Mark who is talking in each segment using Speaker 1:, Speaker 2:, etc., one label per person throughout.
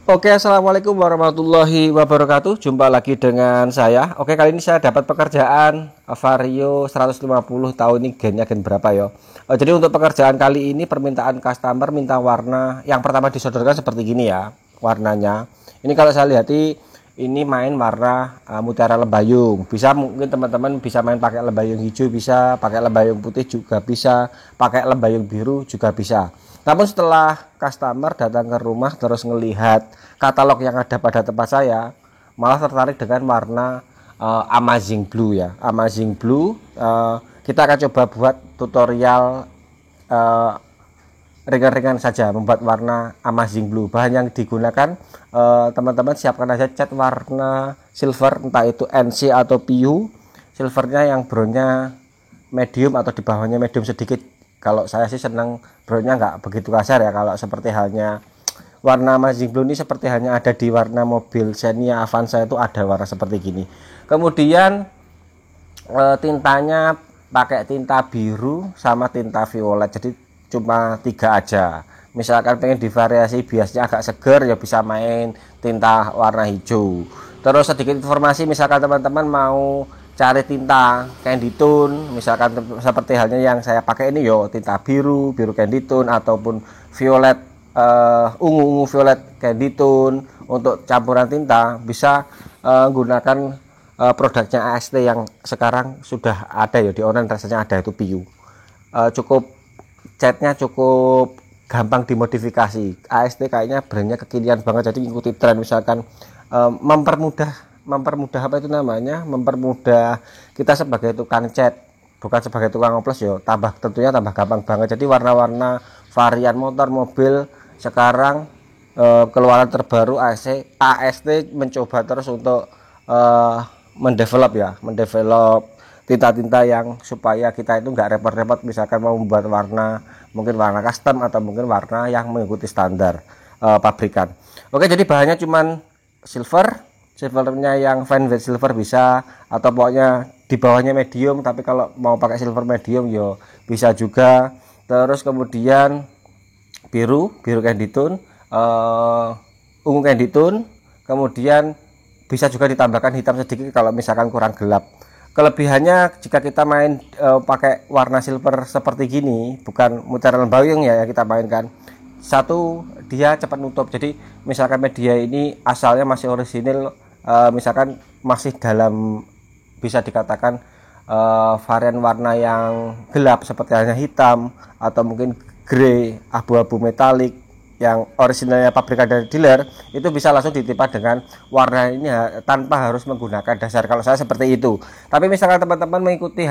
Speaker 1: Oke, assalamualaikum warahmatullahi wabarakatuh. Jumpa lagi dengan saya. Oke, kali ini saya dapat pekerjaan Vario 150. Tahun ini gennya gen berapa ya? Jadi untuk pekerjaan kali ini permintaan customer minta warna yang pertama disodorkan seperti gini ya warnanya. Ini kalau saya lihat ini main warna mutiara lembayung. Bisa mungkin teman-teman bisa main pakai lembayung hijau, bisa pakai lembayung putih juga bisa, pakai lembayung biru juga bisa. Namun setelah customer datang ke rumah terus melihat katalog yang ada pada tempat saya, malah tertarik dengan warna Amazing Blue ya. Amazing Blue, kita akan coba buat tutorial ringan-ringan saja membuat warna Amazing Blue. Bahan yang digunakan teman-teman siapkan aja cat warna silver, entah itu NC atau PU. Silvernya yang brownnya medium atau di bawahnya medium sedikit. Kalau saya sih senang brownnya nggak begitu kasar ya. Kalau seperti halnya warna Amazing Blue ini seperti halnya ada di warna mobil Xenia Avanza, itu ada warna seperti gini. Kemudian tintanya pakai tinta biru sama tinta violet, jadi cuma 3 aja. Misalkan pengen divariasi biasanya agak seger ya bisa main tinta warna hijau. Terus sedikit informasi, misalkan teman-teman mau cari tinta candy tone, misalkan seperti halnya yang saya pakai ini yo, tinta biru candy tone ataupun violet ungu violet candy tone, untuk campuran tinta bisa gunakan produknya AST yang sekarang sudah ada ya di online, rasanya ada itu PU. Cukup catnya cukup gampang dimodifikasi. AST kayaknya brandnya kekinian banget, jadi ikuti tren. Misalkan mempermudah apa itu namanya, mempermudah kita sebagai tukang cat, bukan sebagai tukang oplos yo, tentunya tambah gampang banget. Jadi warna-warna varian motor mobil sekarang keluaran terbaru AST mencoba terus untuk mendevelop tinta-tinta yang supaya kita itu nggak repot-repot, misalkan mau membuat warna, mungkin warna custom atau mungkin warna yang mengikuti standar pabrikan. Oke, jadi bahannya cuman silvernya yang fine white silver bisa, atau pokoknya di bawahnya medium, tapi kalau mau pakai silver medium yo bisa juga. Terus kemudian biru candy tone, ungu candy tone, kemudian bisa juga ditambahkan hitam sedikit kalau misalkan kurang gelap. Kelebihannya jika kita main pakai warna silver seperti gini, bukan mutiara lembayung ya kita mainkan, satu dia cepat nutup. Jadi misalkan media ini asalnya masih orisinil, misalkan masih dalam bisa dikatakan varian warna yang gelap seperti halnya hitam atau mungkin grey abu-abu metalik yang orisinalnya pabrikan dari dealer, itu bisa langsung ditimpa dengan warna ini tanpa harus menggunakan dasar. Kalau saya seperti itu. Tapi misalkan teman-teman mengikuti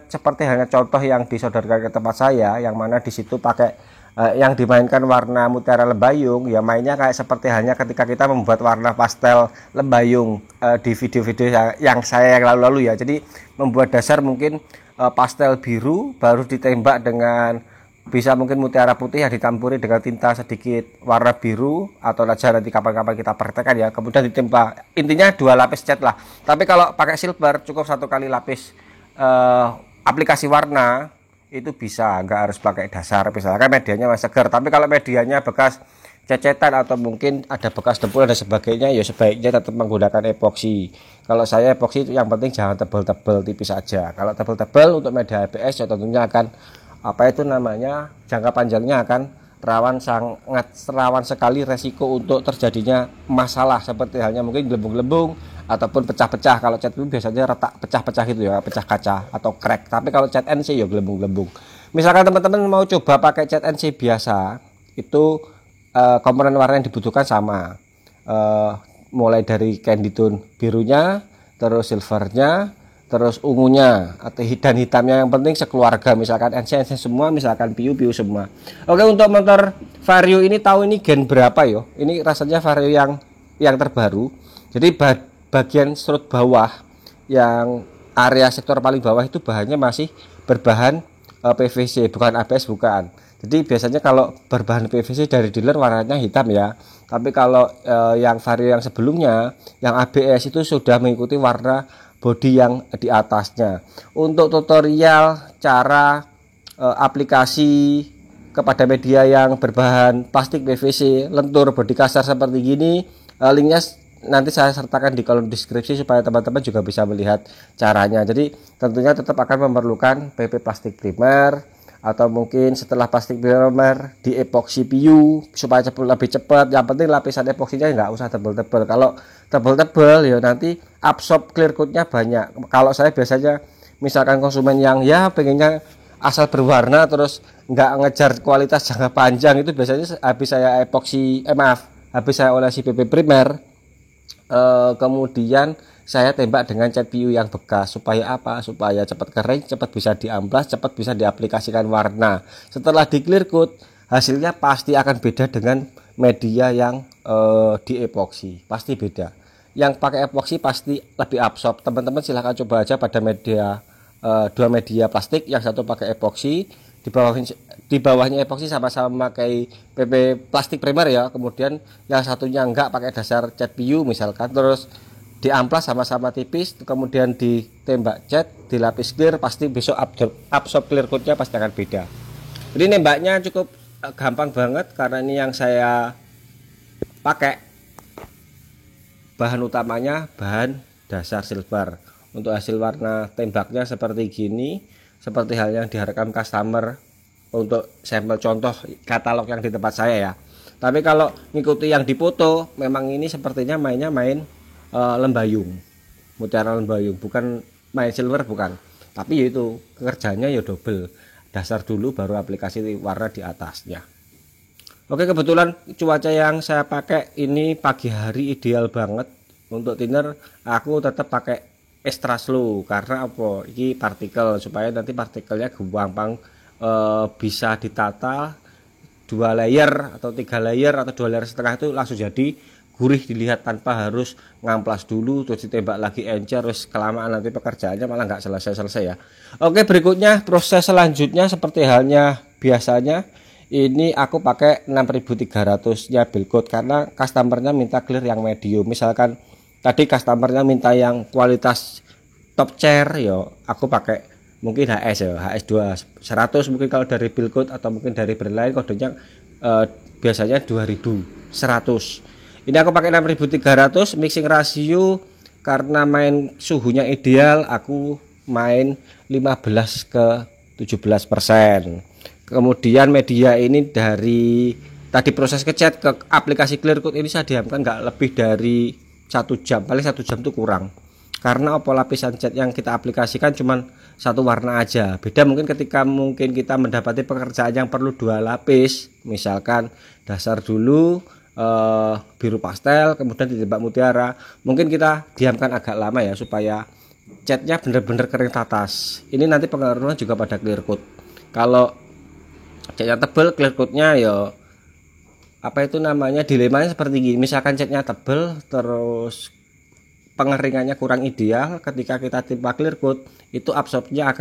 Speaker 1: seperti halnya contoh yang disodorkan ke tempat saya, yang mana di situ pakai yang dimainkan warna mutiara lembayung, ya mainnya kayak seperti halnya ketika kita membuat warna pastel lembayung di video-video yang saya yang lalu-lalu ya. Jadi membuat dasar mungkin pastel biru, baru ditembak dengan bisa mungkin mutiara putih yang ditampuri dengan tinta sedikit warna biru, atau aja nanti kapan-kapan kita praktekkan ya, kemudian ditempa. Intinya 2 lapis cat lah. Tapi kalau pakai silver cukup 1 kali lapis aplikasi warna, itu bisa, nggak harus pakai dasar. Misalkan medianya masih segar, tapi kalau medianya bekas cecetan atau mungkin ada bekas debu dan sebagainya, ya sebaiknya tetap menggunakan epoksi. Kalau saya epoksi itu yang penting jangan tebal-tebal, tipis aja. Kalau tebal-tebal untuk media ABS ya tentunya akan jangka panjangnya akan sangat rawan sekali resiko untuk terjadinya masalah, seperti halnya mungkin gelembung-gelembung ataupun pecah-pecah. Kalau cat itu biasanya retak pecah-pecah gitu ya, pecah kaca atau crack. Tapi kalau cat NC ya gelembung-gelembung. Misalkan teman-teman mau coba pakai cat NC biasa, itu komponen warna yang dibutuhkan sama, mulai dari candy tone birunya, terus silvernya, terus ungunya dan hitamnya, yang penting sekeluarga. Misalkan NC semua, misalkan PU semua. Oke, untuk motor Vario ini tahun ini gen berapa yo? Ini rasanya Vario yang terbaru. Jadi bagian strut bawah, yang area sektor paling bawah itu bahannya masih berbahan PVC, bukan ABS, bukan. Jadi biasanya kalau berbahan PVC dari dealer warnanya hitam ya. Tapi kalau yang Vario yang sebelumnya, yang ABS itu sudah mengikuti warna bodi yang di atasnya. Untuk tutorial cara aplikasi kepada media yang berbahan plastik PVC lentur bodi kasar seperti gini, linknya nanti saya sertakan di kolom deskripsi supaya teman-teman juga bisa melihat caranya. Jadi tentunya tetap akan memerlukan PP plastik primer, atau mungkin setelah plastik primer di epoxy PU supaya lebih cepat. Yang penting lapisan epoksinya nggak usah tebel-tebel. Kalau tebel-tebel ya nanti absorb clear coatnya banyak. Kalau saya biasanya misalkan konsumen yang ya pengennya asal berwarna terus nggak ngejar kualitas jangka panjang, itu biasanya habis saya epoxy habis saya olesi PP primer, kemudian saya tembak dengan cat PU yang bekas. Supaya apa? Supaya cepat kering, cepat bisa diamplas, cepat bisa diaplikasikan warna. Setelah di clear coat, hasilnya pasti akan beda dengan media yang di epoxy, pasti beda. Yang pakai epoxy pasti lebih absorb. Teman-teman silahkan coba aja pada media, dua media plastik, yang satu pakai epoxy, di bawahnya epoxy sama-sama pakai PP plastik primer ya, kemudian yang satunya enggak pakai dasar cat PU misalkan, terus diamplas sama-sama tipis, kemudian ditembak cat, dilapis clear, pasti besok absorb clear coatnya pasti akan beda. Jadi nembaknya cukup gampang banget karena ini yang saya pakai bahan utamanya bahan dasar silver. Untuk hasil warna tembaknya seperti gini, seperti hal yang diharapkan customer untuk sampel contoh katalog yang di tempat saya ya. Tapi kalau ngikuti yang dipoto, memang ini sepertinya mainnya main lembayung, mutiara lembayung, bukan main silver, bukan. Tapi yaitu kerjanya ya double, dasar dulu baru aplikasi warna di atasnya. Oke, kebetulan cuaca yang saya pakai ini pagi hari ideal banget untuk thinner. Aku tetap pakai extra slow karena apa? Ini partikel, supaya nanti partikelnya gampang bisa ditata 2 layer atau 3 layer atau 2 layer setengah, itu langsung jadi gurih dilihat tanpa harus ngamplas dulu terus ditembak lagi encer, terus kelamaan nanti pekerjaannya malah nggak selesai ya. Oke, berikutnya proses selanjutnya seperti halnya biasanya, ini aku pakai 6300 nya Bill coat karena customernya minta clear yang medium. Misalkan tadi customernya minta yang kualitas top chair ya, aku pakai mungkin HS ya, HS 200 mungkin kalau dari Bill coat, atau mungkin dari brand lain kodenya biasanya 2100. Ini aku pakai 6300. Mixing rasio karena main suhunya ideal, aku main 15:17%. Kemudian media ini dari tadi proses kecat ke aplikasi clear coat ini saya diamkan nggak lebih dari 1 jam, paling 1 jam itu kurang. Karena apa, lapisan cat yang kita aplikasikan cuman satu warna aja. Beda mungkin ketika mungkin kita mendapati pekerjaan yang perlu 2 lapis, misalkan dasar dulu biru pastel, kemudian ditembak mutiara, mungkin kita diamkan agak lama ya supaya catnya benar-benar kering tatas. Ini nanti pengaruhnya juga pada clear coat. Kalau catnya tebel, clear coatnya ya apa itu namanya, dilemanya seperti gini. Misalkan catnya tebel terus pengeringannya kurang ideal, ketika kita timpa clear coat itu absorpsinya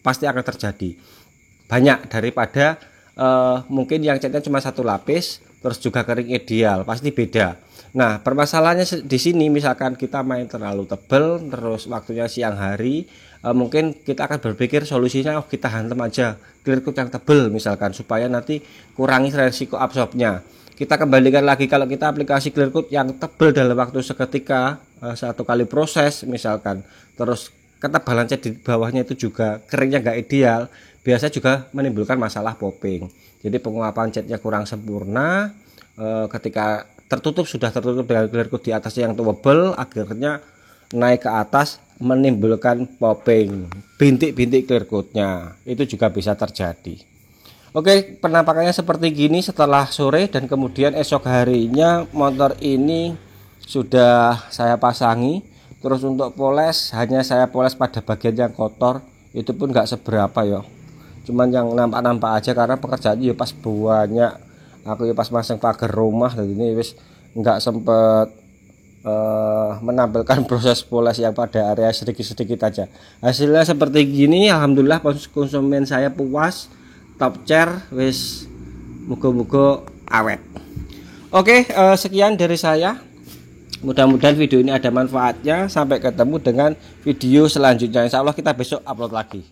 Speaker 1: pasti akan terjadi banyak daripada mungkin yang catnya cuma 1 lapis terus juga kering ideal, pasti beda. Nah, permasalahannya di sini misalkan kita main terlalu tebel terus waktunya siang hari, mungkin kita akan berpikir solusinya kita hantam aja clear coat yang tebel misalkan supaya nanti kurangi resiko absorbnya. Kita kembalikan lagi, kalau kita aplikasi clear coat yang tebel dalam waktu seketika, 1 kali proses misalkan, terus ketebalan cat di bawahnya itu juga keringnya nggak ideal, biasa juga menimbulkan masalah popping. Jadi penguapan catnya kurang sempurna, ketika sudah tertutup dengan clear coat di atasnya yang tebal, akhirnya naik ke atas menimbulkan popping, bintik-bintik clear coatnya, itu juga bisa terjadi. Oke, penampakannya seperti gini setelah sore, dan kemudian esok harinya motor ini sudah saya pasangi. Terus untuk poles, hanya saya poles pada bagian yang kotor, itu pun nggak seberapa ya, cuman yang nampak-nampak aja karena pekerjaannya ya pas banyak. Aku ya pas masang pagar rumah, dan ini wis nggak sempet menampilkan proses poles yang pada area sedikit-sedikit aja. Hasilnya seperti gini, alhamdulillah konsumen saya puas. Top chair wis muga-muga awet. Oke, sekian dari saya. Mudah-mudahan video ini ada manfaatnya. Sampai ketemu dengan video selanjutnya. Insya Allah kita besok upload lagi.